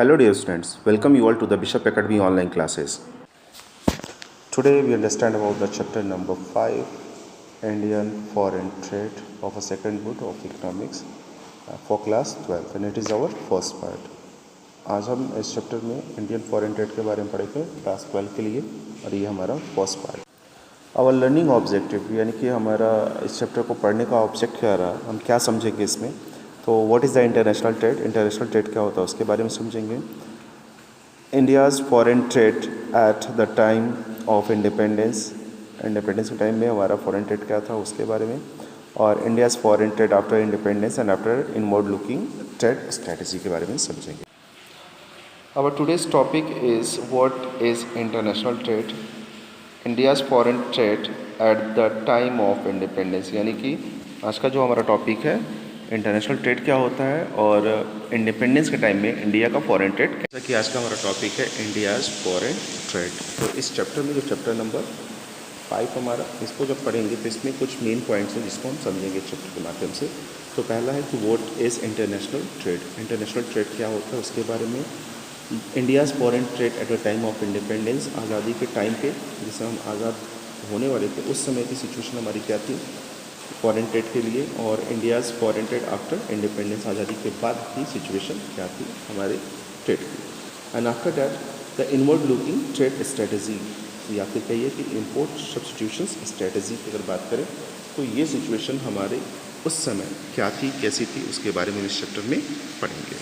Hello dear students, welcome you all to the Bishop Academy online classes. Today we understand about the chapter number 5, Indian Foreign Trade of a second book of economics for class 12 and it is our first part. आज हम इस chapter में Indian foreign trade के बारे में पढ़ेंगे class 12 के लिए और ये हमारा first part. Our learning objective यानी कि हमारा इस चैप्टर को पढ़ने का ऑब्जेक्ट क्या रहा, हम क्या समझेंगे इसमें। तो what is the international trade, international trade क्या होता है उसके बारे में समझेंगे। India's foreign trade at the time of independence के टाइम में हमारा फॉरेन ट्रेड क्या था उसके बारे में, और India's foreign trade after independence and after inward looking trade strategy के बारे में समझेंगे। Our today's topic is what is international trade, India's foreign trade at the time of independence। यानी कि आज का जो हमारा टॉपिक है इंटरनेशनल ट्रेड क्या होता है और इंडिपेंडेंस के टाइम में इंडिया का फॉरेन ट्रेड। जैसा कि आज का हमारा टॉपिक है इंडियाज़ फॉरेन ट्रेड, तो इस चैप्टर में जो चैप्टर नंबर 5 हमारा, इसको जब पढ़ेंगे तो इसमें कुछ मेन पॉइंट्स हैं जिसको हम समझेंगे चैप्टर के माध्यम से। तो पहला है कि what is international trade, international trade क्या होता है उसके बारे में। India's foreign trade at the time of independence, आज़ादी के टाइम पे जिससे हम आज़ाद होने वाले थे उस समय की सिचुएशन हमारी क्या थी फॉरेन ट्रेड के लिए, और India's foreign trade after independence, आज़ादी के बाद की सिचुएशन क्या थी हमारे ट्रेड की। And after that the inward looking trade strategy, या फिर कहिए कि इम्पोर्ट सब्सटीट्यूशंस स्ट्रेटजी की अगर बात करें तो ये सिचुएशन हमारे उस समय क्या थी, कैसी थी, उसके बारे में इस चैप्टर में पढ़ेंगे।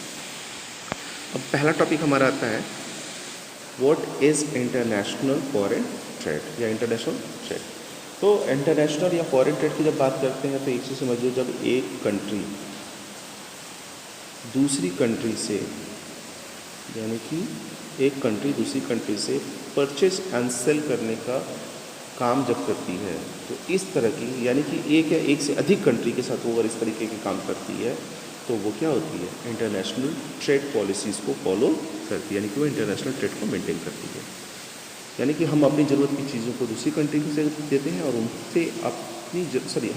अब पहला टॉपिक हमारा आता है what is international foreign trade या इंटरनेशनल ट्रेड। तो इंटरनेशनल या फॉरेन ट्रेड की जब बात करते हैं तो एक चीज़ समझिए, जब एक कंट्री दूसरी कंट्री से, यानी कि एक कंट्री दूसरी कंट्री से परचेज एंड सेल करने का काम जब करती है तो इस तरह की, यानी कि एक या एक से अधिक कंट्री के साथ वो अगर इस तरीके के काम करती है तो वो क्या होती है, इंटरनेशनल ट्रेड पॉलिसीज़ को फॉलो करती है, यानी कि वो इंटरनेशनल ट्रेड को मेंटेन करती है। यानी कि हम अपनी ज़रूरत की चीज़ों को दूसरी कंट्री से देते हैं और उनसे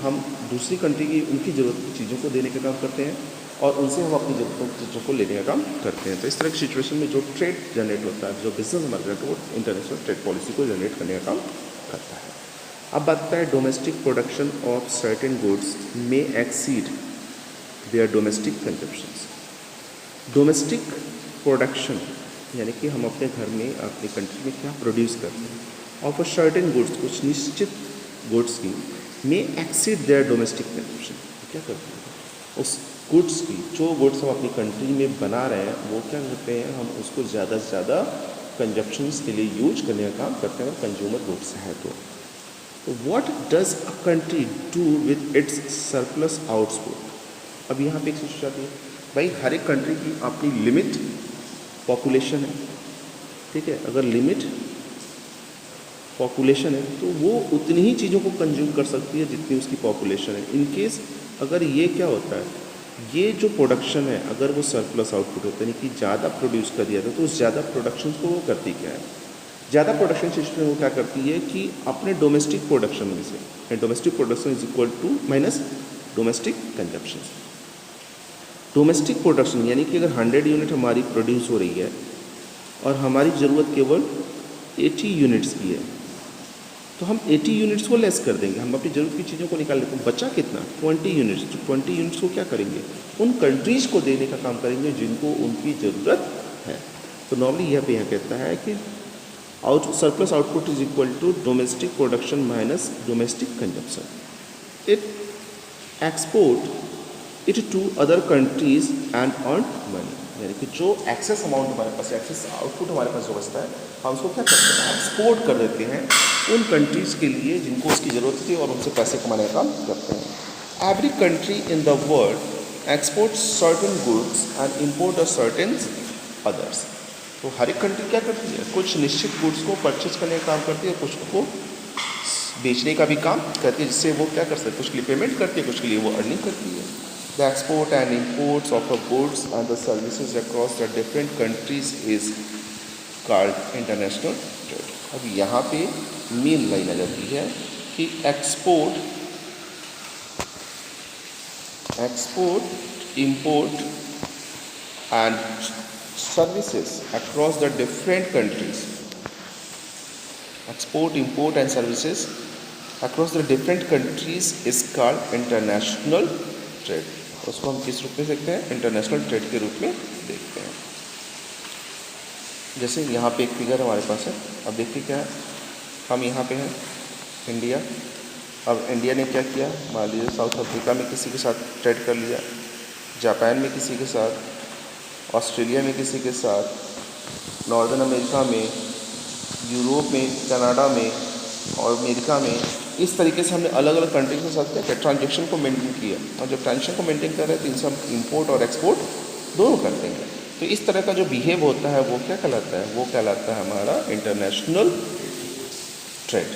हम दूसरी कंट्री की उनकी ज़रूरत की चीज़ों को देने का काम करते हैं और उनसे हम अपनी ज़रूरतों की चीज़ों को लेने का काम करते हैं। तो इस तरह की सिचुएशन में जो ट्रेड जनरेट होता है, जो बिजनेस हमारा जनरेट वो इंटरनेशनल ट्रेड पॉलिसी को जनरेट करने का काम करता है। अब बात करता है domestic production of certain goods may exceed there domestic consumptions. Domestic production यानी कि हम अपने घर में अपनी कंट्री में क्या प्रोड्यूस करते हैं ऑफ अ सर्टेन गुड्स, कुछ निश्चित गुड्स की मे एक्सीड देयर डोमेस्टिक कंजप्शन, क्या करते हैं उस गुड्स की, जो गुड्स हम अपनी कंट्री में बना रहे हैं वो क्या करते हैं, हम उसको ज़्यादा से ज़्यादा कंजप्शंस के लिए यूज करने का काम करते हैं, कंज्यूमर गुड्स है तो what does a country do with its surplus output. अब यहाँ पे एक चीज़ आती है, भाई हर एक कंट्री की अपनी लिमिट पॉपुलेशन है, ठीक है। अगर लिमिट पॉपुलेशन है तो वो उतनी ही चीज़ों को कंज्यूम कर सकती है जितनी उसकी पॉपुलेशन है। इन केस अगर ये क्या होता है, ये जो प्रोडक्शन है अगर वो सरप्लस आउटपुट होता है, यानी कि ज़्यादा प्रोड्यूस कर दिया था तो उस ज़्यादा प्रोडक्शन को वो करती क्या है, ज़्यादा प्रोडक्शन सिस्टम वो क्या करती है कि अपने डोमेस्टिक प्रोडक्शन में से, domestic production is equal to minus domestic consumption. Domestic production यानी कि अगर 100 यूनिट हमारी प्रोड्यूस हो रही है और हमारी ज़रूरत केवल 80 यूनिट्स की है तो हम 80 यूनिट्स को लेस कर देंगे, हम अपनी ज़रूरत की चीज़ों को निकाल लेते हैं, बचा कितना 20 यूनिट्स। तो 20 यूनिट्स को क्या करेंगे, उन कंट्रीज़ को देने का काम करेंगे जिनको उनकी ज़रूरत है। तो नॉर्मली यह पे यहाँ कहता है कि surplus output is equal to domestic production minus domestic consumption. It export it to other countries and earn money, यानी कि जो एक्सेस अमाउंट हमारे पास, एक्सेस आउटपुट हमारे पास जो बचता है हम उसको क्या करते हैं, एक्सपोर्ट कर देते हैं उन कंट्रीज़ के लिए जिनको उसकी ज़रूरत थी और उनसे पैसे कमाने का काम करते हैं। Every country in the world export certain goods and import a certain others. तो हर एक कंट्री क्या करती है, कुछ निश्चित गुड्स को परचेज करने का काम करती है, कुछ को बेचने का भी काम करती है, जिससे वो क्या कर सकते हैं, कुछ के लिए पेमेंट करती है, कुछ के लिए वो अर्निंग करती है। The export and imports of the goods and the services across the different countries is called international trade। अब यहाँ पे मेन लाइन आ जाती है कि export, import and services across the different countries. Export, import and services across the different countries is called international trade. उसको हम किस रूप में देखते हैं? इंटरनेशनल ट्रेड के रूप में देखते हैं। जैसे यहाँ पे एक फिगर हमारे पास है, अब देखिए क्या है, हम यहाँ पे हैं इंडिया। अब इंडिया ने क्या किया, मान लीजिए साउथ अफ्रीका में किसी के साथ ट्रेड कर लिया, जापान में किसी के साथ, ऑस्ट्रेलिया में किसी के साथ, नॉर्दर्न अमेरिका में, यूरोप में, कनाडा में और अमेरिका में। इस तरीके से हमने अलग अलग कंट्रीज के साथ क्या ट्रांजेक्शन को मेंटेन किया, और जब ट्रांजेक्शन को मेंटेन कर रहे हैं तो इनसे हम इंपोर्ट और एक्सपोर्ट दोनों करते हैं। तो इस तरह का जो बिहेव होता है वो क्या कहलाता है? वो कहलाता है हमारा इंटरनेशनल ट्रेड।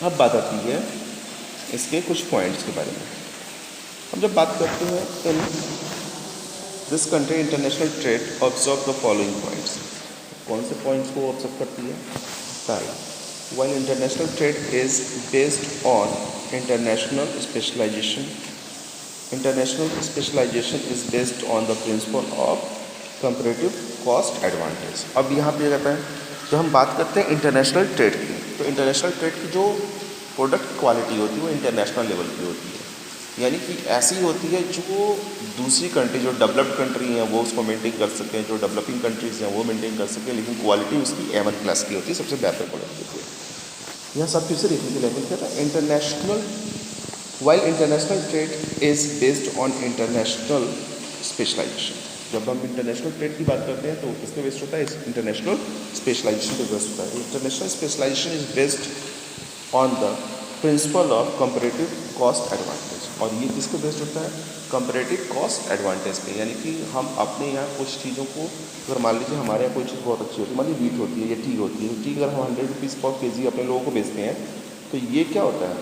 अब बात आती है इसके कुछ पॉइंट्स के बारे में। हम जब बात करते हैं in this country international trade observe the following points. कौन से पॉइंट्स को ऑब्जर्व करती है? पहला, while international trade is based on international specialization is based on the principle of comparative cost advantage। अब यहाँ पे कहता है, जब हम बात करते हैं इंटरनेशनल ट्रेड की, तो इंटरनेशनल ट्रेड की जो प्रोडक्ट क्वालिटी होती है वो इंटरनेशनल लेवल की होती है, यानी कि ऐसी होती है जो दूसरी कंट्री, जो डेवलप्ड कंट्री हैं वो उसको मेंटेन कर सकते हैं, जो डेवलपिंग कंट्रीज़ हैं वो मेंटेन कर सकते हैं, लेकिन क्वालिटी उसकी A1 क्लास की होती है, सबसे बेहतर क्वालिटी होती है। यह सब फिर से देखने के लेवल क्या था? International, while international trade is based on international specialisation. जब हम इंटरनेशनल ट्रेड की बात करते हैं तो किस पे बेस्ड होता है? इंटरनेशनल स्पेशलाइजेशन पे बेस्ड होता है। International specialisation is based on the principle of comparative cost advantage. और ये किस पे बेस्ड होता है? कंपैरेटिव कॉस्ट एडवांटेज पे, यानी कि हम अपने यहाँ कुछ चीज़ों को, अगर मान लीजिए हमारे यहाँ कोई चीज़ बहुत अच्छी होती है, मान लीजिए वीट होती है या टी होती है, टी अगर हम 100 रुपीज़ पर केजी अपने लोगों को बेचते हैं तो ये क्या होता है?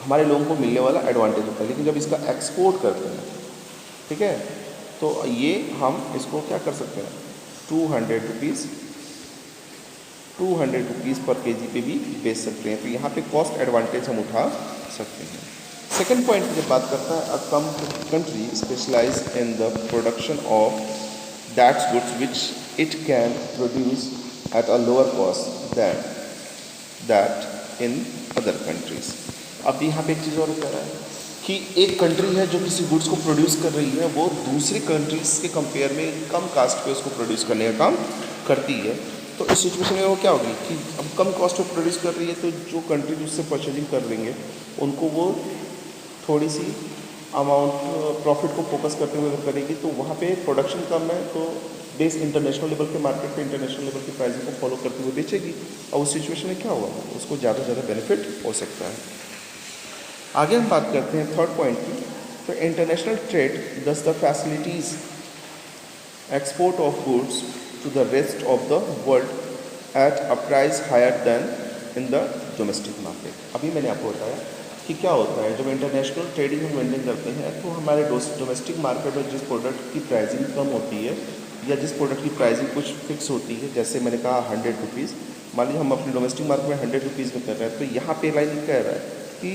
हमारे लोगों को मिलने वाला एडवांटेज होता है। लेकिन जब इसका एक्सपोर्ट करते हैं, ठीक है, तो ये हम इसको क्या कर सकते हैं? 200 रुपीज़ पर केजी पे भी बेच सकते हैं। तो यहाँ पे कॉस्ट एडवांटेज हम उठा सकते हैं। सेकेंड पॉइंट की जब बात करता है, a country specialise in the production of that's goods which it can produce at a lower cost than that in other countries. अब यहाँ पे एक चीज़ और कह रहा है कि एक कंट्री है जो किसी गुड्स को प्रोड्यूस कर रही है, वो दूसरी कंट्रीज़ के कंपेयर में कम कास्ट पे उसको प्रोड्यूस करने का काम करती है। तो इस सिचुएशन में वो क्या होगी कि अब कम कॉस्ट पे प्रोड्यूस कर रही है, तो जो कंट्री उससे परचेजिंग कर लेंगे उनको वो थोड़ी सी अमाउंट प्रॉफिट को फोकस करते हुए अगर करेगी, तो वहाँ पे प्रोडक्शन कम है, तो बेस इंटरनेशनल लेवल के मार्केट पे इंटरनेशनल लेवल की प्राइसिंग को फॉलो करते हुए बेचेगी, और उस सिचुएशन में क्या होगा? उसको ज़्यादा से ज़्यादा बेनिफिट हो सकता है। आगे हम बात करते हैं थर्ड पॉइंट की। तो international trade thus the facilities export of goods to the rest of the world at a price higher than in the domestic market. अभी मैंने आपको बताया कि क्या होता है, जब इंटरनेशनल ट्रेडिंग हम मेंटेन करते हैं तो हमारे डोमेस्टिक मार्केट में जिस प्रोडक्ट की प्राइसिंग कम होती है या जिस प्रोडक्ट की प्राइसिंग कुछ फिक्स होती है, जैसे मैंने कहा 100 रुपीज़, मान लीजिए हम अपने डोमेस्टिक मार्केट में 100 रुपीज़ में कर रहे हैं, तो यहाँ पे लाइन कह रहा है कि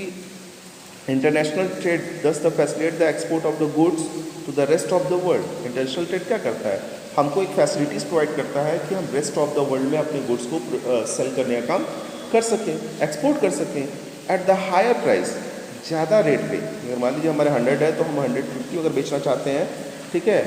international trade thus the facilitate the export of the goods to the rest of the world. International trade क्या करता है? हमको एक फैसिलिटीज़ प्रोवाइड करता है कि हम रेस्ट ऑफ द वर्ल्ड में अपने गुड्स को सेल करने का काम कर सकें, एक्सपोर्ट कर सकें एट द हायर प्राइस, ज़्यादा रेट पे। अगर मान लीजिए हमारे 100 है तो हम 150 अगर बेचना चाहते हैं, ठीक है,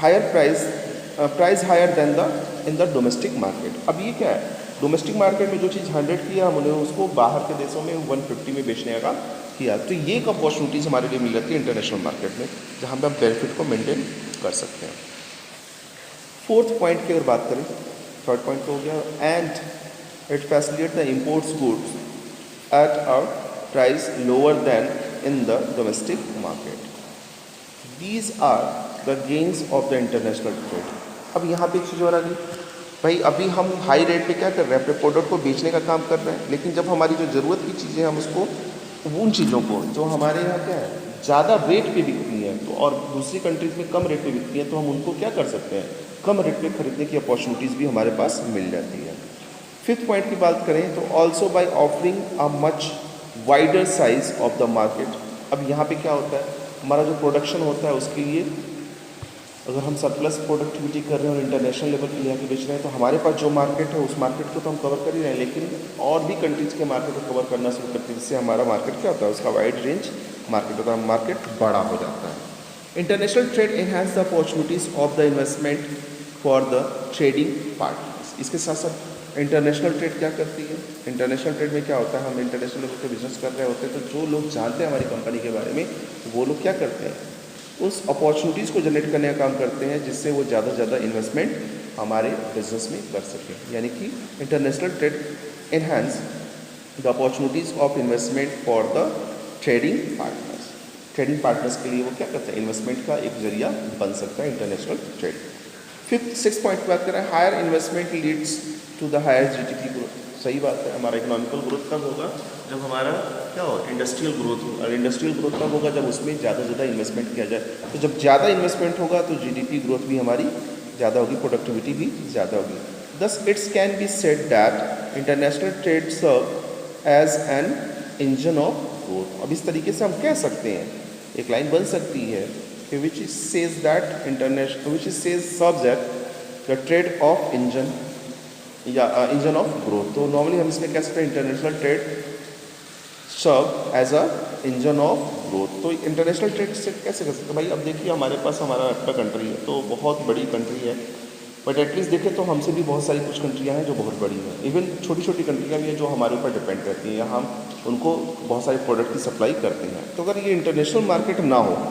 higher price higher than the in the domestic market. अब ये क्या है? डोमेस्टिक मार्केट में जो चीज़ 100 की है, हमने उसको बाहर के देशों में 150 में बेचने का किया। तो ये एक अपॉर्चुनिटीज़ हमारे लिए मिल जाती है इंटरनेशनल मार्केट में, जहाँ पे हम बेनिफिट को मेंटेन कर सकते हैं। फोर्थ पॉइंट की अगर बात करें, थर्ड पॉइंट तो हो गया, and it facilitate the imports goods at a price lower than in the domestic market. These are the gains of the international trade. अब यहाँ पे एक चीज़ और आ गई भाई, अभी हम हाई रेट पे क्या कर रहे हैं? अपने प्रोडक्ट को बेचने का काम कर रहे हैं, लेकिन जब हमारी जो ज़रूरत की चीज़ें हम उसको, उन चीज़ों को जो हमारे यहाँ क्या है ज़्यादा रेट पे बिकती हैं, तो और दूसरी कंट्रीज़ में कम रेट पे बिकती हैं, तो हम उनको क्या कर सकते हैं? कम रेट पे खरीदने की अपॉर्चुनिटीज़ भी हमारे पास मिल जाती है। फिफ्थ पॉइंट की बात करें तो also by offering a much wider size of the market. अब यहाँ पे क्या होता है, हमारा जो प्रोडक्शन होता है उसके लिए अगर हम सरप्लस प्रोडक्टिविटी कर रहे हैं और इंटरनेशनल लेवल पे ले आके बेच रहे हैं तो हमारे पास जो मार्केट है उस मार्केट को तो हम कवर कर ही रहे हैं, लेकिन और भी कंट्रीज़ के मार्केट को कवर करना शुरू करते हैं, जिससे हमारा मार्केट क्या होता है, उसका वाइड रेंज मार्केट होता है, मार्केट बड़ा हो जाता है। International trade enhance the opportunities of the investment for the trading partners. इसके साथ साथ इंटरनेशनल ट्रेड क्या करती है, इंटरनेशनल ट्रेड में क्या होता है, हम इंटरनेशनल लेवल पे बिजनेस कर रहे होते हैं तो जो लोग जानते हैं हमारी कंपनी के बारे में वो लोग क्या करते हैं, उस अपॉर्चुनिटीज़ को जनरेट करने का काम करते हैं, जिससे वो ज़्यादा से ज़्यादा इन्वेस्टमेंट हमारे बिजनेस में कर सकें। यानी कि international trade enhance the opportunities of investment for the trading partners. Trading partners के लिए वो क्या करते हैं, इन्वेस्टमेंट का एक जरिया बन सकता है इंटरनेशनल ट्रेड। सिक्स पॉइंट की बात करें, higher investment leads to the higher GDP growth. सही बात है, हमारा इकोनॉमिकल ग्रोथ कब होगा, जब हमारा क्या हो, इंडस्ट्रियल ग्रोथ हो। और इंडस्ट्रियल ग्रोथ कब होगा, जब उसमें ज़्यादा से ज़्यादा इन्वेस्टमेंट किया जाए। तो जब ज़्यादा इन्वेस्टमेंट होगा तो जीडीपी ग्रोथ भी हमारी ज़्यादा होगी, प्रोडक्टिविटी भी ज़्यादा होगी। Thus it's can be said that international trade serve as an engine of growth. अब इस तरीके से हम कह सकते हैं, एक लाइन बन सकती है कि which is says that international which is says subject the trade of engine या इंजन ऑफ ग्रोथ। तो नॉर्मली हम इसमें कह सकते हैं international trade serve as a engine of growth. तो इंटरनेशनल ट्रेड से कैसे कर सकते हैं भाई, अब देखिए हमारे पास हमारा अपना कंट्री है तो बहुत बड़ी कंट्री है, बट एटलीस्ट देखें तो हमसे भी बहुत सारी कुछ कंट्रियाँ हैं जो बहुत बड़ी हैं, इवन छोटी छोटी कंट्रियाँ भी हैं जो हमारे ऊपर डिपेंड करती हैं, या हम उनको बहुत सारे प्रोडक्ट की सप्लाई करते हैं। तो अगर ये इंटरनेशनल मार्केट ना हो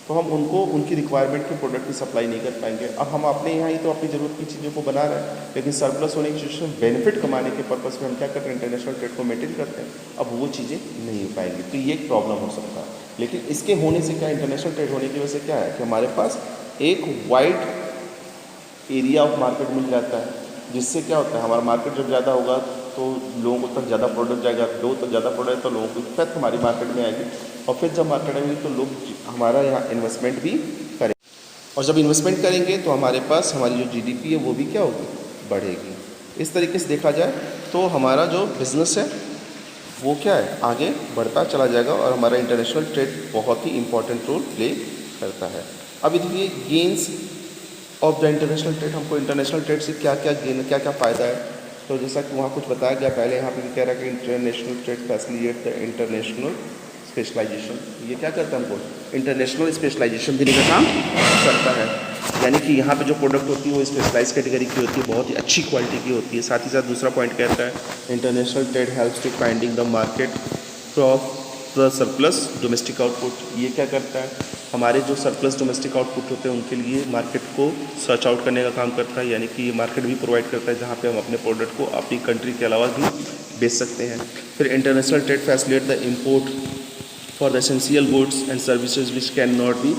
तो हम उनको उनकी रिक्वायरमेंट के प्रोडक्ट की सप्लाई नहीं कर पाएंगे। अब हम अपने यहाँ ही तो अपनी ज़रूरत की चीज़ों को बना रहे हैं, लेकिन सरप्लस होने की सिचुएशन बेनिफिट कमाने के पर्पज़ में हम क्या करते हैं, इंटरनेशनल ट्रेड को मेंटेन करते हैं। अब वो चीज़ें नहीं हो पाएंगी, तो ये एक प्रॉब्लम हो सकता है। लेकिन इसके होने से क्या, इंटरनेशनल ट्रेड होने की वजह से क्या है कि हमारे पास एक वाइड एरिया ऑफ मार्केट मिल जाता है, जिससे क्या होता है, हमारा मार्केट जब ज़्यादा होगा तो लोगों तक ज़्यादा प्रोडक्ट जाएगा, लोगों तक ज़्यादा प्रोडक्ट तो लोगों को इफेक्ट हमारी मार्केट में आएगी, और फिर जब मार्केट आएगी तो लोग हमारा यहाँ इन्वेस्टमेंट भी करेंगे, और जब इन्वेस्टमेंट करेंगे तो हमारे पास हमारी जो जीडीपी है वो भी क्या होगी, बढ़ेगी। इस तरीके से देखा जाए तो हमारा जो बिज़नेस है वो क्या है, आगे बढ़ता चला जाएगा, और हमारा इंटरनेशनल ट्रेड बहुत ही इंपॉर्टेंट रोल प्ले करता है। अब देखिए gains of the international trade, हमको इंटरनेशनल ट्रेड से क्या क्या गेन, क्या क्या फ़ायदा है। तो जैसा कि वहाँ कुछ बताया गया पहले, यहाँ पे भी कह रहा है कि international trade facilitate the international specialisation. ये क्या करता है, हमको इंटरनेशनल स्पेशलाइजेशन देने का काम करता है। यानी कि यहाँ पे जो प्रोडक्ट होती है वो स्पेशलाइज कैटेगरी की होती है, बहुत ही अच्छी क्वालिटी की होती है। साथ ही साथ दूसरा पॉइंट कहता है international trade helps to finding the market for the surplus domestic output. ये क्या करता है, हमारे जो सरप्लस डोमेस्टिक आउटपुट होते हैं उनके लिए मार्केट को सर्च आउट करने का काम करता है। यानी कि ये मार्केट भी प्रोवाइड करता है जहाँ पे हम अपने प्रोडक्ट को अपनी कंट्री के अलावा भी बेच सकते हैं। फिर international trade facilitate the import for the essential goods and services which can not be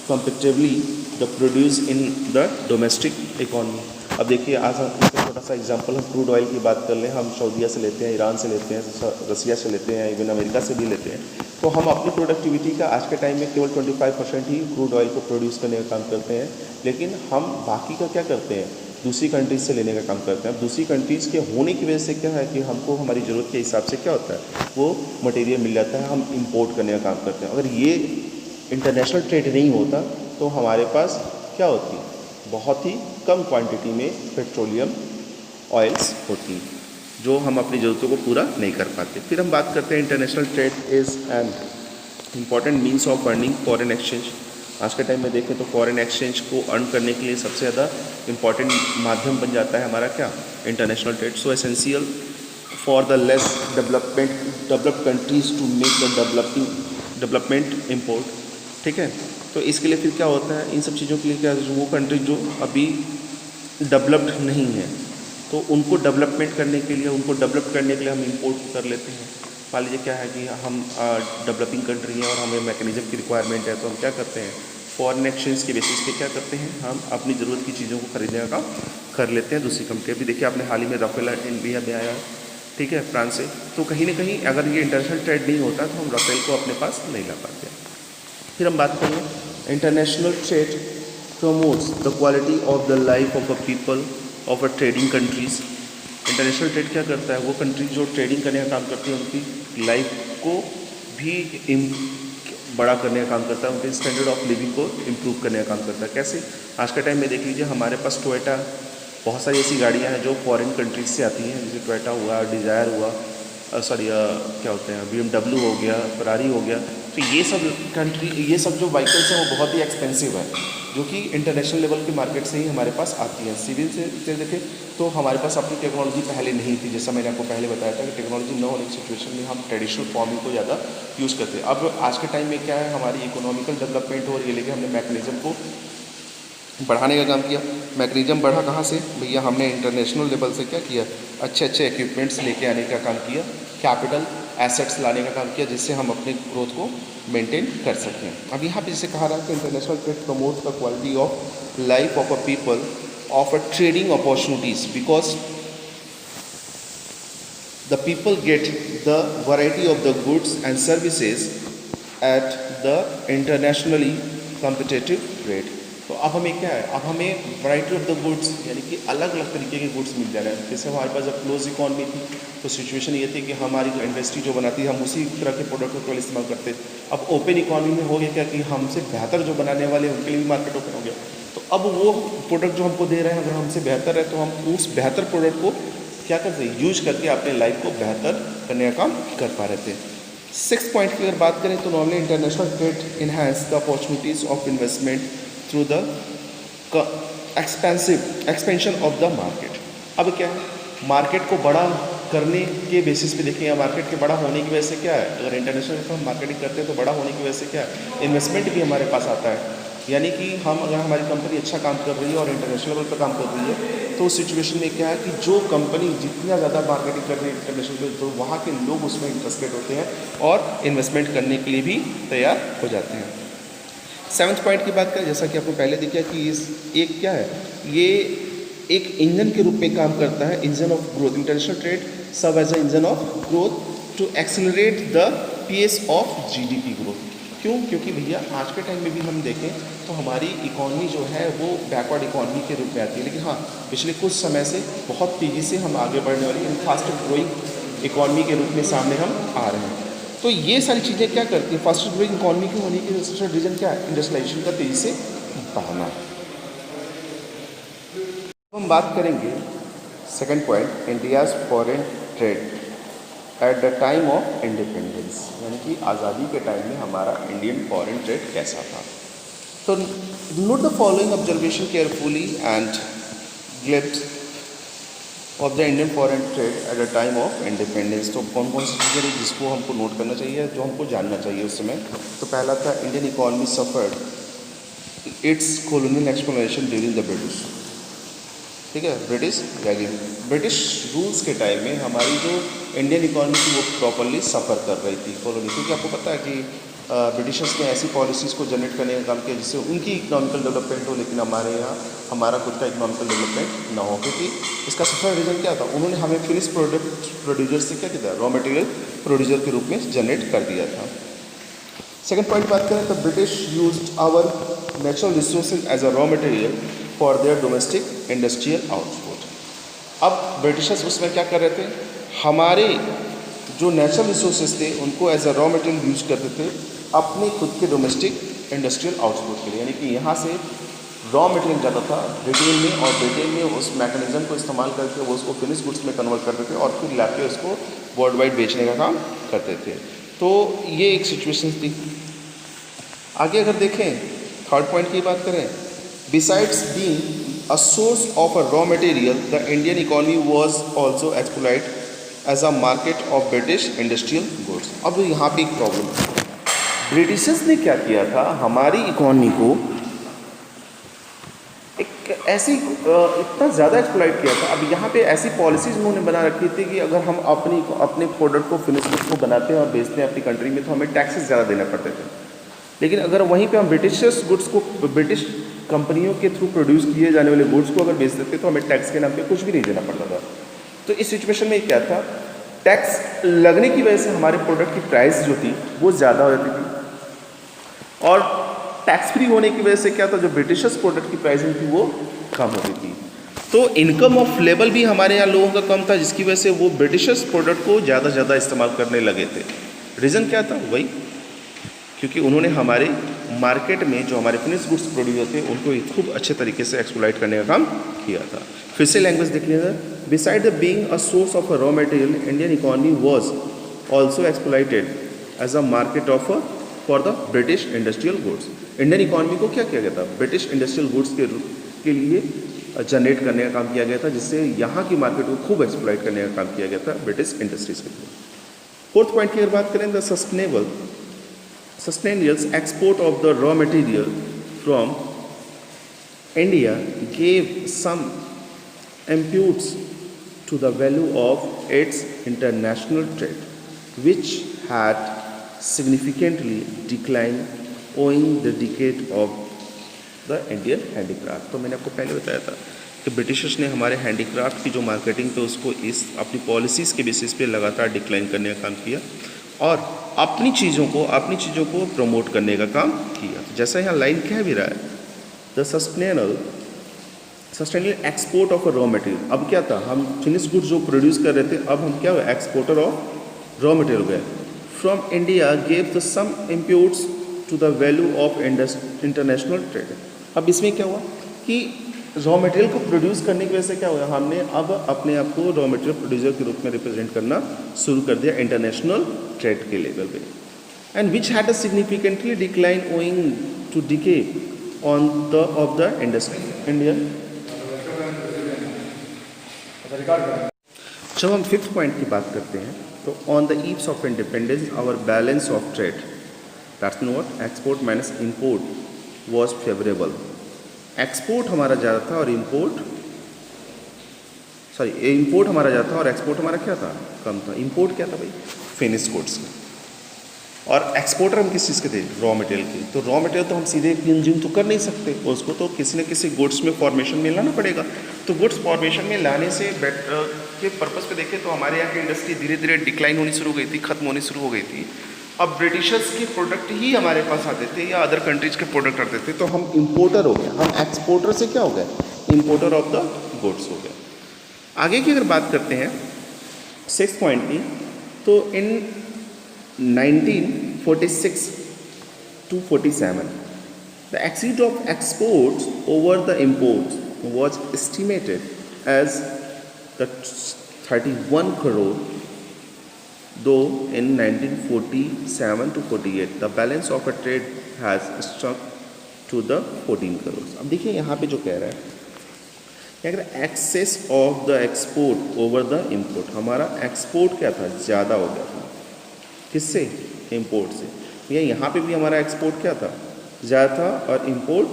compatibly the produce in the domestic economy. अब देखिए आज हम छोटा सा एग्जांपल, हम क्रूड ऑयल की बात कर लें, हम सऊदीया से लेते हैं, ईरान से लेते हैं, रसिया से लेते हैं, इवन अमेरिका से भी लेते हैं। तो हम अपनी प्रोडक्टिविटी का आज के टाइम में केवल 25% ही क्रूड ऑयल को प्रोड्यूस करने का काम करते हैं, लेकिन हम बाकी का क्या करते हैं, दूसरी कंट्रीज़ से लेने का काम करते हैं। अब दूसरी कंट्रीज़ के होने की वजह से क्या है कि हमको हमारी ज़रूरत के हिसाब से क्या होता है, वो मटेरियल मिल जाता है, हम इंपोर्ट करने का काम करते हैं। अगर ये इंटरनेशनल ट्रेड नहीं होता तो हमारे पास क्या होती, बहुत ही कम क्वांटिटी में पेट्रोलियम ऑयल्स होती, जो हम अपनी ज़रूरतों को पूरा नहीं कर पाते। फिर हम बात करते हैं international trade is an important means of earning foreign exchange. आज के टाइम में देखें तो फॉरेन एक्सचेंज को अर्न करने के लिए सबसे ज़्यादा इम्पॉर्टेंट माध्यम बन जाता है हमारा क्या, international trade. So essential for the less developed countries to make the development import. ठीक है, तो इसके लिए फिर क्या होता है, इन सब चीज़ों के लिए क्या, वो कंट्री जो अभी डेवलप्ड नहीं है तो उनको डेवलपमेंट करने के लिए, उनको डेवलप करने के लिए हम इंपोर्ट कर लेते हैं। मान लीजिए क्या है कि हम डेवलपिंग कंट्री हैं और हमें मैकेनिज्म की रिक्वायरमेंट है, तो हम क्या करते हैं, फॉरेन एक्सचेंज के बेसिस पे क्या करते हैं, हम अपनी ज़रूरत की चीज़ों को खरीदने का काम कर लेते हैं दूसरी कंट्री। अभी देखिए आपने हाल ही में राफेल इंडिया में आया, ठीक है, फ्रांस से, तो कहीं ना कहीं अगर ये इंटरनेशनल ट्रेड नहीं होता तो हम राफेल को अपने पास नहीं ला पाते। फिर हम बात करें international trade promotes the quality of the life of a people of a trading countries. International trade क्या करता है, वो कंट्री जो ट्रेडिंग करने का काम करती है उनकी लाइफ को भी बड़ा करने का काम करता है, उनके स्टैंडर्ड ऑफ लिविंग को इम्प्रूव करने का काम करता है। कैसे? आज के टाइम में देख लीजिए, हमारे पास टोयोटा, बहुत सारी ऐसी गाड़ियाँ हैं जो फॉरेन कंट्रीज से आती हैं, जैसे टोयोटा हुआ, डिज़ायर हुआ, क्या होते हैं, BMW हो गया, फरारी हो गया। तो ये सब जो व्हीकल्स हैं वो बहुत ही एक्सपेंसिव है, जो कि इंटरनेशनल लेवल की मार्केट से ही हमारे पास आती है। सिविल से देखें तो हमारे पास अपनी टेक्नोलॉजी पहले नहीं थी, जैसा मैंने आपको पहले बताया था कि टेक्नोलॉजी न होने की सिचुएशन में हम ट्रेडिशनल फार्मिंग को ज़्यादा यूज़ करते हैं। अब आज के टाइम में क्या है, हमारी इकोनॉमिकल डेवलपमेंट हो रही है, लेकिन हमने मैकेनिज्म को बढ़ाने का काम किया। मैकेनिज्म बढ़ा कहाँ से भैया? हमने इंटरनेशनल लेवल से क्या किया, अच्छे अच्छे इक्विपमेंट्स लेके आने का काम किया, कैपिटल एसेट्स लाने का काम किया, जिससे हम अपने ग्रोथ को मेंटेन कर सकें। अब यहाँ पे जैसे कहा रहा है कि international trade promote the quality of life of a people of a trading opportunities, because the people get the variety of the goods and services at the internationally competitive rate। तो अब हमें क्या है, अब हमें वैरायटी ऑफ द गुड्स यानी कि अलग अलग तरीके के गुड्स मिल जा रहे हैं। जैसे हमारे पास जब क्लोज इकॉनमी थी तो सिचुएशन ये थी कि हमारी जो इंडस्ट्री जो बनाती है हम उसी तरह के प्रोडक्ट को केवल इस्तेमाल करते। अब ओपन इकॉनमी में हो गया क्या कि हमसे बेहतर जो बनाने वाले हैं उनके लिए भी मार्केट ओपन हो गया। तो अब वो प्रोडक्ट जो हमको दे रहे हैं अगर हमसे बेहतर है तो हम उस बेहतर प्रोडक्ट को क्या करते हैं, यूज करके अपने लाइफ को बेहतर करने का काम कर पा रहे थे। 6 पॉइंट की अगर बात करें तो normally international trade enhance the opportunities of investment through the expansion of the market. अब क्या है, मार्केट को बड़ा करने के बेसिस पे देखें या मार्केट के बड़ा होने की वजह से क्या है, अगर इंटरनेशनल हम मार्केटिंग करते हैं तो बड़ा होने की वजह से क्या है, इन्वेस्टमेंट भी हमारे पास आता है। यानी कि अगर हमारी कंपनी अच्छा काम कर रही है और इंटरनेशनल लेवल पर काम कर रही है तो उस सिचुएशन में क्या है कि जो कंपनी जितना ज़्यादा मार्केटिंग कर रही है इंटरनेशनल लेवल तो वहाँ के लोग उसमें इंटरेस्टेड होते हैं और इन्वेस्टमेंट करने के लिए भी तैयार हो जाते हैं। 7th पॉइंट की बात करें, जैसा कि आपको पहले दिखा कि एक क्या है, ये एक इंजन के रूप में काम करता है, engine of growth. International trade serve as a engine of growth to accelerate the pace of GDP growth. क्यों? क्योंकि भैया आज के टाइम में भी हम देखें तो हमारी इकॉनमी जो है वो बैकवर्ड इकॉनमी के रूप में आती है, लेकिन हाँ पिछले कुछ समय से बहुत तेज़ी से हम आगे बढ़ने वाली फास्ट ग्रोइंग इकॉनमी के रूप में सामने हम आ रहे हैं। तो ये सारी चीज़ें क्या करती हैं, फास्ट ग्रोइंग इकॉनमी के होने की सबसे रीज़न क्या है, इंडस्ट्रियलाइजेशन का तेज़ी से बढ़ना। हम बात करेंगे 2nd point, India's foreign trade at the time of independence, यानी कि आज़ादी के टाइम में हमारा इंडियन फॉरेन ट्रेड कैसा था। तो note the following observation carefully and glimpse of the Indian foreign trade at the time of independence. तो कौन कौन सी चीज़ें हैं जिसको हमको नोट करना चाहिए, जो हमको जानना चाहिए उस समय। तो पहला था Indian economy suffered it's colonial exploration during the British. ठीक है, ब्रिटिश रूल्स के टाइम में हमारी जो इंडियन इकॉनमी थी वो प्रॉपरली सफ़र कर रही थी कॉलोनी, क्योंकि आपको पता है कि ब्रिटिशर्स ने ऐसी पॉलिसीज़ को जनरेट करने का काम किया जिससे उनकी इकोनॉमिकल डेवलपमेंट हो, लेकिन हमारे यहाँ हमारा खुद का इकोनॉमिकल डेवलपमेंट ना हो। क्योंकि इसका सबसे रीज़न क्या था, उन्होंने हमें फिनिश प्रोडक्ट प्रोड्यूसर से क्या किया था, रॉ मटेरियल प्रोड्यूसर के रूप में जनरेट कर दिया था। 2nd पॉइंट बात करें तो British used our natural resources as a raw material for their domestic industrial output. अब ब्रिटिशर्स उसमें क्या कर रहे थे, हमारे जो नेचुरल रिसोर्सेज थे उनको as a raw material use करते थे अपने खुद के डोमेस्टिक इंडस्ट्रियल आउटपुट के लिए। यानी कि यहाँ से रॉ मटेरियल जाता था ब्रिटेन में और ब्रिटेन में उस मैकेनिज्म को इस्तेमाल करके वो उसको फिनिश गुड्स में कन्वर्ट करते थे और फिर लाके उसको वर्ल्ड वाइड बेचने का काम करते थे। तो ये एक सिचुएशन थी। आगे अगर देखें 3rd पॉइंट की बात करें, besides being a source of a raw material the Indian economy was also exploit as a market of British industrial goods. अब यहाँ पे एक प्रॉब्लम है, ब्रिटिशर्स ने क्या किया था, हमारी इकॉनमी को एक ऐसी इतना ज़्यादा एक्सप्लॉइट किया था। अब यहाँ पे ऐसी पॉलिसीज़ उन्होंने बना रखी थी कि अगर हम अपने प्रोडक्ट को फिनिश गुड्स को बनाते हैं और बेचते हैं अपनी कंट्री में तो हमें टैक्सेस ज़्यादा देना पड़ते थे, लेकिन अगर वहीं पे हम ब्रिटिशर्स गुड्स को ब्रिटिश कंपनियों के थ्रू प्रोड्यूस किए जाने वाले गुड्स को अगर बेच देते तो हमें टैक्स के नाम पे कुछ भी नहीं देना पड़ता था। तो इस सिचुएशन में क्या था, टैक्स लगने की वजह से हमारे प्रोडक्ट की प्राइस जो थी वो ज़्यादा हो जाती थी और टैक्स फ्री होने की वजह से क्या था, जो ब्रिटिशर्स प्रोडक्ट की प्राइसिंग थी वो कम होती थी। तो इनकम ऑफ लेवल भी हमारे यहाँ लोगों का कम था, जिसकी वजह से वो ब्रिटिशर्स प्रोडक्ट को ज़्यादा इस्तेमाल करने लगे थे। रीज़न क्या था, वही क्योंकि उन्होंने हमारे मार्केट में जो हमारे फिनिश गुड्स प्रोड्यूस होते हैं उनको एक खूब अच्छे तरीके से एक्सप्लॉइट करने का काम किया था। फिर से लैंग्वेज देख लीजिए, beside the being a source of a raw material, Indian economy was also exploited as a market of for the British industrial goods. Indian economy को क्या किया गया था? ब्रिटिश इंडस्ट्रियल गुड्स के लिए जनरेट करने का काम किया गया था, जिससे यहाँ की मार्केट को खूब एक्सप्लॉइट करने का काम किया गया था ब्रिटिश इंडस्ट्रीज के लिए। फोर्थ पॉइंट की अगर बात करें, the sustainable export of the raw material from India gave some imputes to the value of its international trade, which had significantly declined owing the decade of the Indian handicraft। तो मैंने आपको पहले बताया था कि ब्रिटिशर्स ने हमारे handicraft की जो मार्केटिंग तो उसको इस अपनी पॉलिसीज़ के बेसिस पे लगातार डिक्लाइन करने का काम किया और अपनी चीज़ों को प्रमोट करने का काम किया। जैसा यहाँ लाइन कह भी रहा है, the sustainable export of a raw material. अब क्या था, हम फिनिश गुड्स जो प्रोड्यूस कर रहे थे, अब हम क्या हुए? एक्सपोर्टर ऑफ रॉ मटेरियल गए। From India gave the some inputs to the value of international trade. अब इसमें क्या हुआ कि रॉ मटेरियल को प्रोड्यूस करने की वजह से क्या हुआ, हमने अब अपने आप को रॉ मटेरियल प्रोड्यूसर के रूप में रिप्रेजेंट करना शुरू कर दिया इंटरनेशनल ट्रेड के लेवल पे। And which had a significantly decline owing to decay on the of the Indian. जब हम फिफ्थ पॉइंट की बात करते हैं तो on the eves of independence our balance of trade, that's not export minus import was favourable. Export हमारा ज़्यादा था और इम्पोर्ट हमारा ज़्यादा था और एक्सपोर्ट हमारा क्या था? कम था। इम्पोर्ट क्या था भाई? फिनिश गुड्स का। और एक्सपोर्टर हम किस चीज़ के थे? रॉ मटेरियल के। तो रॉ मटेरियल तो हम सीधे कंज्यूम तो कर नहीं सकते, उसको तो किसी न किसी गुड्स में फॉर्मेशन में लाना पड़ेगा। तो गुड्स फॉर्मेशन में लाने से के पर्पज़ पे देखें तो हमारे यहाँ की इंडस्ट्री धीरे धीरे डिक्लाइन होनी शुरू हो गई थी, खत्म होनी शुरू हो गई थी। अब ब्रिटिशर्स के प्रोडक्ट ही हमारे पास आते थे या अदर कंट्रीज के प्रोडक्ट आते थे, तो हम इम्पोर्टर हो गए। हम एक्सपोर्टर से क्या हो गए? इम्पोर्टर ऑफ द गुड्स हो गए। आगे की अगर बात करते हैं सिक्स पॉइंट की, तो in 1946 to 47 the exceed of exports over the imports was estimated as the 31 crore, though in 1947 to 48 the balance of a trade has stuck to the 14 crores। अब देखिए यहाँ पे जो कह रहा है कि अगर excess of the export over the import, हमारा एक्सपोर्ट क्या था? ज़्यादा हो गया था। किससे? इम्पोर्ट से। भैया यहाँ पे भी हमारा एक्सपोर्ट क्या था? ज़्यादा था और इम्पोर्ट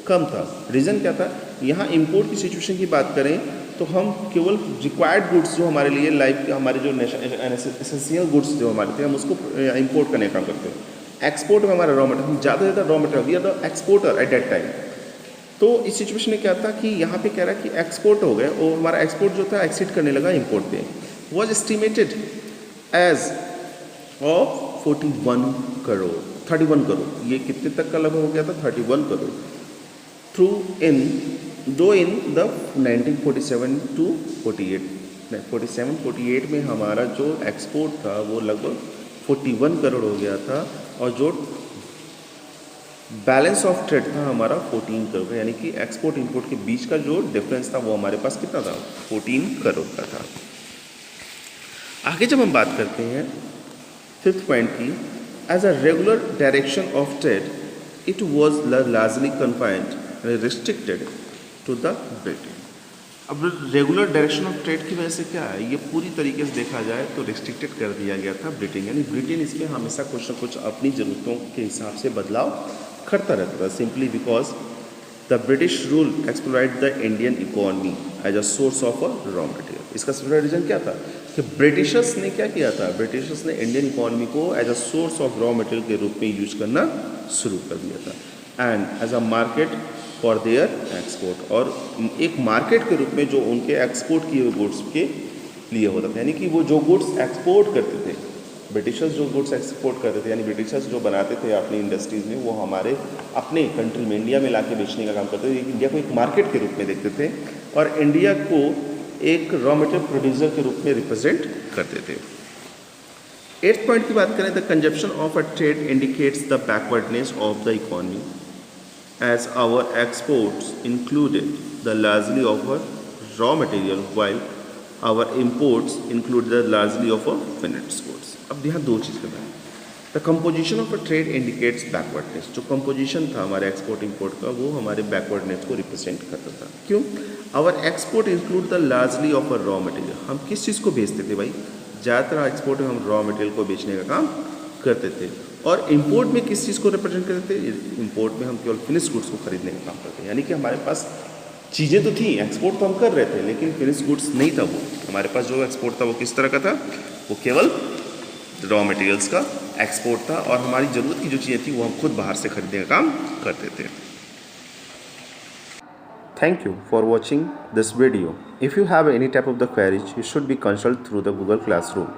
कम था। रीज़न क्या था? यहाँ इम्पोर्ट की सिचुएशन की बात करें तो हम केवल रिक्वायर्ड गुड्स जो हमारे लिए लाइफ के हमारे जो एसेंशियल गुड्स जो हमारे थे, हम उसको इंपोर्ट करने का काम करते हैं। एक्सपोर्ट में हमारा रॉ मटेरियल, हम ज़्यादा से ज़्यादा raw material, we are the exporter at that time. तो इस सिचुएशन में क्या था कि यहाँ पे कह रहा है कि एक्सपोर्ट हो गए और हमारा एक्सपोर्ट जो था एक्सीड करने लगा इम्पोर्ट पे। Was estimated as of 31 crore. ये कितने तक का लगभग हो गया था? 31 करोड़। थ्रू इन दो इन द 1947 to 48 में हमारा जो एक्सपोर्ट था वो लगभग 41 करोड़ हो गया था और जो बैलेंस ऑफ ट्रेड था हमारा 14 करोड़, यानी कि एक्सपोर्ट इंपोर्ट के बीच का जो डिफरेंस था वो हमारे पास कितना था? 14 करोड़ का था। आगे जब हम बात करते हैं फिफ्थ पॉइंट की, as a regular direction of trade it was largely confined restricted to the Britain. अब रेगुलर डायरेक्शन ऑफ ट्रेड की वजह से क्या है, ये पूरी तरीके से देखा जाए तो रिस्ट्रिक्टेड कर दिया गया था ब्रिटेन, यानी ब्रिटेन इसमें हमेशा कुछ न कुछ अपनी ज़रूरतों के हिसाब से बदलाव करता रहता था। Simply because the British rule exploit the Indian economy as a source of a raw material. इसका सबसे बड़ा रीज़न क्या था कि ब्रिटिशर्स ने क्या किया था? ब्रिटिशर्स ने इंडियन इकोनॉमी को as a source of raw material के रूप में यूज करना शुरू कर दिया था and as a market for their export, और एक मार्केट के रूप में जो उनके एक्सपोर्ट किए हुए गुड्स के लिए होता था। यानी कि वो जो गुड्स एक्सपोर्ट करते थे, ब्रिटिशर्स जो गुड्स एक्सपोर्ट करते थे, यानी ब्रिटिशर्स जो बनाते थे अपनी इंडस्ट्रीज़ में, वो हमारे अपने कंट्री में इंडिया में ला के बेचने का काम करते थे। इंडिया को एक मार्केट के रूप में देखते थे और इंडिया को एक रॉ मटेरियल प्रोड्यूसर के रूप में रिप्रेजेंट करते थे। एट्थ पॉइंट की बात करें, the consumption of a trade indicates the backwardness of the economy as our exports included the largely of a raw material while our imports include the largely of a finished goods. अब यहाँ दो चीज़ करना है. The composition of a trade indicates backwardness. जो composition था हमारे export import का वो हमारे बैकवर्डनेस को रिप्रेजेंट करता था. क्यों? Our export include the largely of a raw material. हम किस चीज़ को बेचते थे भाई? ज़्यादातर एक्सपोर्ट में हम रॉ मटेरियल को बेचने का काम करते थे. और इंपोर्ट में किस चीज़ को रिप्रेजेंट करते थे? इंपोर्ट में हम केवल फिनिश गुड्स को खरीदने का काम करते हैं. यानी कि हमारे पास चीज़ें तो थी, एक्सपोर्ट तो हम कर रहे थे, लेकिन फिनिश गुड्स नहीं था. वो हमारे पास जो एक्सपोर्ट था वो किस तरह का था? वो केवल रॉ मटेरियल्स का एक्सपोर्ट था, और हमारी ज़रूरत की जो चीज़ें थी वो हम खुद बाहर से खरीदने का काम करते थे. Thank you for watching this video. If you have any type of the queries, you should be consulted through the Google Classroom.